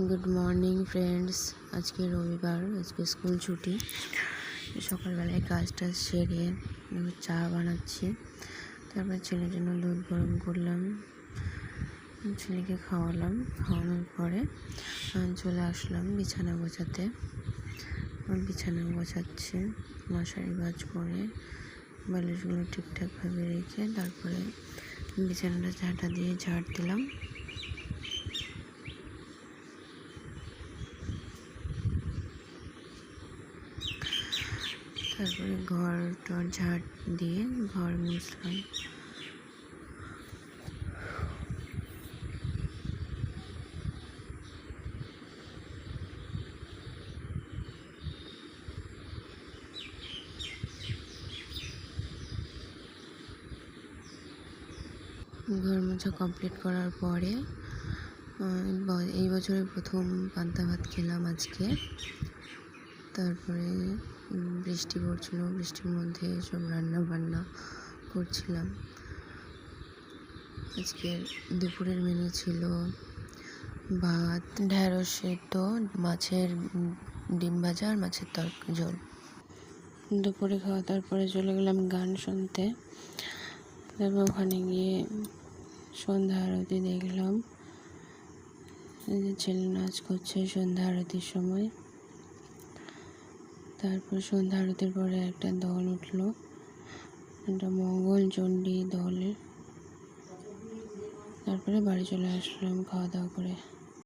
Good morning friends. আজকে রবিবার, আজকে স্কুল ছুটি। সকালবেলায় কাজটা সেরে চা বানাচ্ছি, তারপর ছেলের জন্য দুধ গরম করলাম, ছেলেকে খাওয়ালাম। খাওয়ানোর পরে চলে আসলাম বিছানা গোছাতে। বিছানা গোছাচ্ছি, মশারি বাজ করে বালিশগুলো ঠিকঠাকভাবে রেখে তারপরে বিছানাটা ঝাঁটা দিয়ে ঝাড় দিলাম। তারপরে ঘরটা ঝাড় দিয়ে ঘর মুছলাম। ঘর মোছা কমপ্লিট করার পরে এই বছরের প্রথম পান্তা ভাত খেলাম আজকে। তারপরে বৃষ্টি পড়ছিল, বৃষ্টির মধ্যে সব রান্না বান্না করছিলাম। আজকে দুপুরের মেনু ছিল ভাত, ঢেঁড়স সেদ্ধ, মাছের ডিম ভাজা আর মাছের ঝোল। দুপুরে খাওয়া তারপরে চলে গেলাম গান শুনতে। তারপর ওখানে গিয়ে সন্ধ্যা আরতি দেখলাম। ছেলে নাচ করছে সন্ধ্যা আরতির সময়। তারপর সন্ধ্যা আরতির পরে একটা দল উঠলো, একটা মঙ্গল চণ্ডী দলের। তারপরে বাড়ি চলে আসলাম খাওয়া দাওয়া করে।